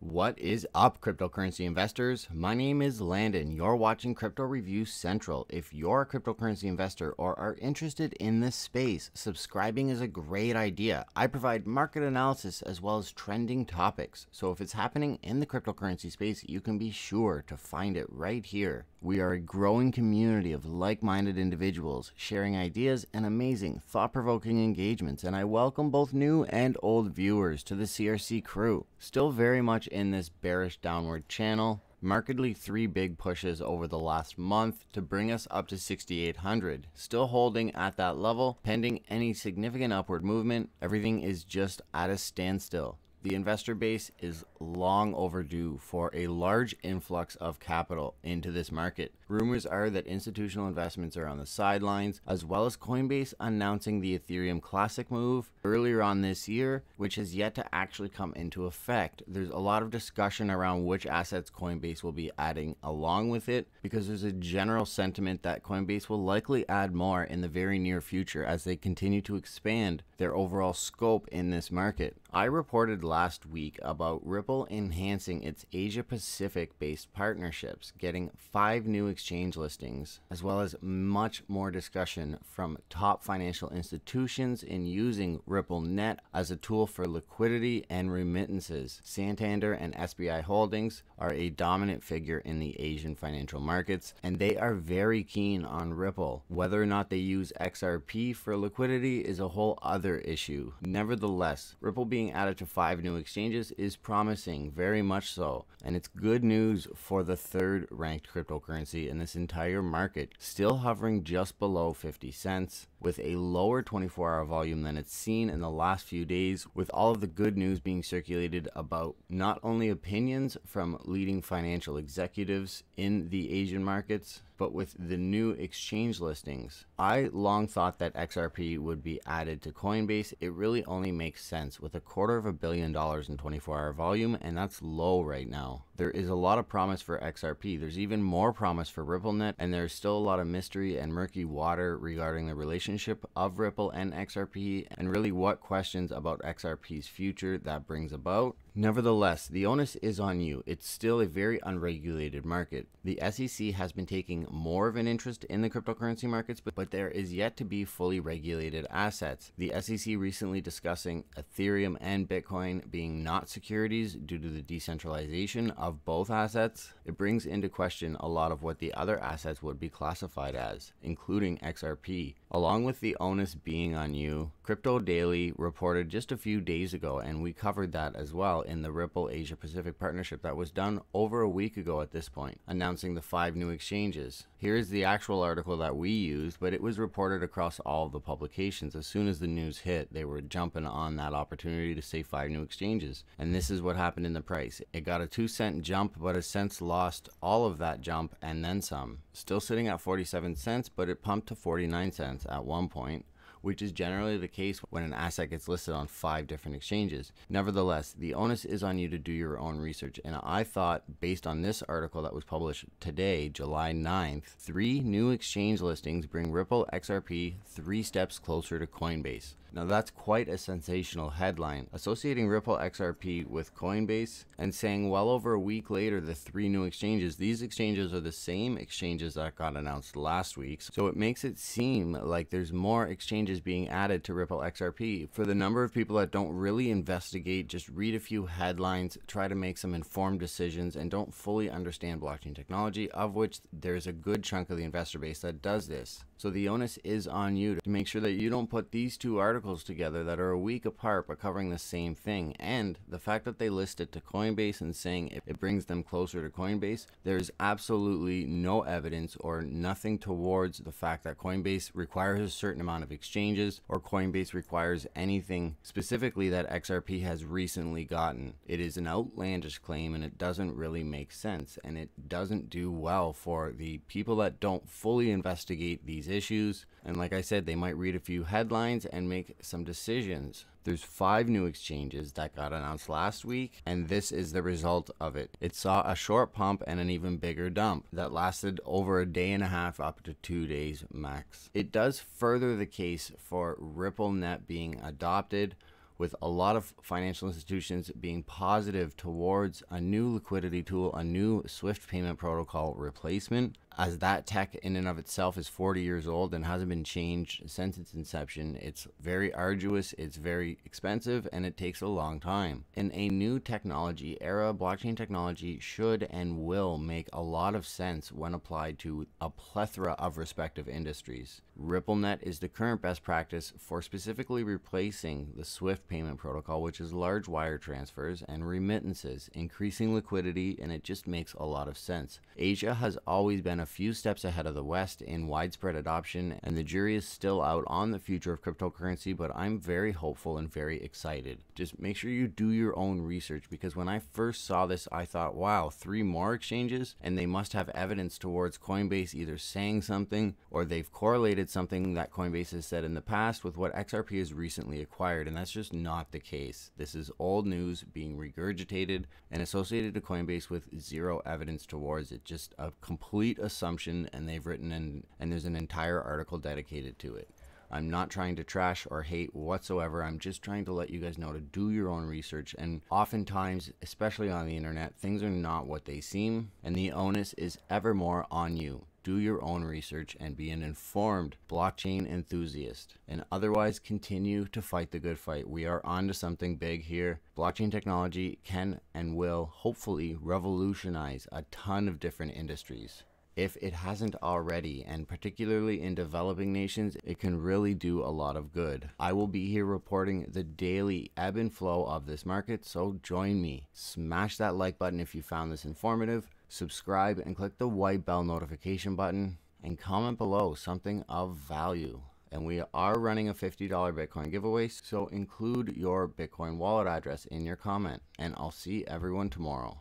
What is up, cryptocurrency investors? My name is Landon. You're watching Crypto Review Central. If you're a cryptocurrency investor or are interested in this space, subscribing is a great idea. I provide market analysis as well as trending topics. So if it's happening in the cryptocurrency space, you can be sure to find it right here. We are a growing community of like-minded individuals sharing ideas and amazing, thought-provoking engagements, and I welcome both new and old viewers to the CRC crew. Still very much in this bearish downward channel. Markedly 3 big pushes over the last month to bring us up to 6,800. Still holding at that level, pending any significant upward movement. Everything is just at a standstill. The investor base is long overdue for a large influx of capital into this market. Rumors are that institutional investments are on the sidelines, as well as Coinbase announcing the Ethereum Classic move earlier on this year, which has yet to actually come into effect. There's a lot of discussion around which assets Coinbase will be adding along with it, because there's a general sentiment that Coinbase will likely add more in the very near future as they continue to expand their overall scope in this market. I reported last week about Ripple enhancing its Asia Pacific based partnerships, getting 5 new exchange listings, as well as much more discussion from top financial institutions in using RippleNet as a tool for liquidity and remittances. Santander and SBI Holdings are a dominant figure in the Asian financial markets, and they are very keen on Ripple. Whether or not they use XRP for liquidity is a whole other issue. Nevertheless, Ripple being added to 5 new exchanges is promising, very much so, and it's good news for the 3rd ranked cryptocurrency in this entire market, still hovering just below 50 cents with a lower 24-hour volume than it's seen in the last few days, with all of the good news being circulated about not only opinions from leading financial executives in the Asian markets, but with the new exchange listings. I long thought that XRP would be added to Coinbase. It really only makes sense with $250 million in 24-hour volume, and that's low right now. There is a lot of promise for XRP. There's even more promise for RippleNet, and there's still a lot of mystery and murky water regarding the relationship of Ripple and XRP, and really what questions about XRP's future that brings about. Nevertheless, the onus is on you. It's still a very unregulated market. The SEC has been taking more of an interest in the cryptocurrency markets, but there is yet to be fully regulated assets. The SEC recently discussing Ethereum and Bitcoin being not securities due to the decentralization of both assets. It brings into question a lot of what the other assets would be classified as, including XRP. Along with the onus being on you, Crypto Daily reported just a few days ago, and we covered that as well in the Ripple Asia Pacific partnership that was done over a week ago at this point, announcing the 5 new exchanges. Here's the actual article that we used, but it was reported across all of the publications. As soon as the news hit, they were jumping on that opportunity to say 5 new exchanges. And this is what happened in the price. It got a 2-cent jump, but has since lost all of that jump and then some. Still sitting at 47 cents, but it pumped to 49 cents at one point, which is generally the case when an asset gets listed on 5 different exchanges. Nevertheless, the onus is on you to do your own research, and I thought, based on this article that was published today, July 9th, 3 new exchange listings bring Ripple XRP 3 steps closer to Coinbase. Now that's quite a sensational headline, associating Ripple XRP with Coinbase and saying well over a week later the 3 new exchanges. These exchanges are the same exchanges that got announced last week, so it makes it seem like there's more exchanges being added to Ripple XRP. For the number of people that don't really investigate, just read a few headlines, try to make some informed decisions, and don't fully understand blockchain technology, of which there's a good chunk of the investor base that does this. So the onus is on you to make sure that you don't put these 2 articles together that are a week apart but covering the same thing. And the fact that they list it to Coinbase and saying it brings them closer to Coinbase, there's absolutely no evidence or nothing towards the fact that Coinbase requires a certain amount of exchanges or Coinbase requires anything specifically that XRP has recently gotten. It is an outlandish claim, and it doesn't really make sense, and it doesn't do well for the people that don't fully investigate these issues. And like I said, they might read a few headlines and make some decisions. There's 5 new exchanges that got announced last week, and this is the result of it. It saw a short pump and an even bigger dump that lasted over a day and a half up to 2 days max. It does further the case for RippleNet being adopted, with a lot of financial institutions being positive towards a new liquidity tool, a new Swift payment protocol replacement, as that tech in and of itself is 40 years old and hasn't been changed since its inception. It's very arduous, it's very expensive, and it takes a long time. In a new technology era, blockchain technology should and will make a lot of sense when applied to a plethora of respective industries. RippleNet is the current best practice for specifically replacing the Swift payment protocol, which is large wire transfers and remittances, increasing liquidity, and it just makes a lot of sense. Asia has always been a few steps ahead of the West in widespread adoption, and the jury is still out on the future of cryptocurrency, but I'm very hopeful and very excited. Just make sure you do your own research, because when I first saw this, I thought, wow, 3 more exchanges, and they must have evidence towards Coinbase either saying something or they've correlated something that Coinbase has said in the past with what XRP has recently acquired, and that's just not the case. This is old news being regurgitated and associated to Coinbase with zero evidence towards it, just a complete assumption, and they've written and there's an entire article dedicated to it. I'm not trying to trash or hate whatsoever. I'm just trying to let you guys know to do your own research. And oftentimes, especially on the internet, things are not what they seem, and the onus is ever more on you. Do your own research and be an informed blockchain enthusiast, and otherwise continue to fight the good fight. We are on to something big here. Blockchain technology can and will hopefully revolutionize a ton of different industries. If it hasn't already, and particularly in developing nations, it can really do a lot of good. I will be here reporting the daily ebb and flow of this market, so join me. Smash that like button if you found this informative, subscribe and click the white bell notification button, and comment below something of value. And we are running a $50 Bitcoin giveaway, so include your Bitcoin wallet address in your comment, and I'll see everyone tomorrow.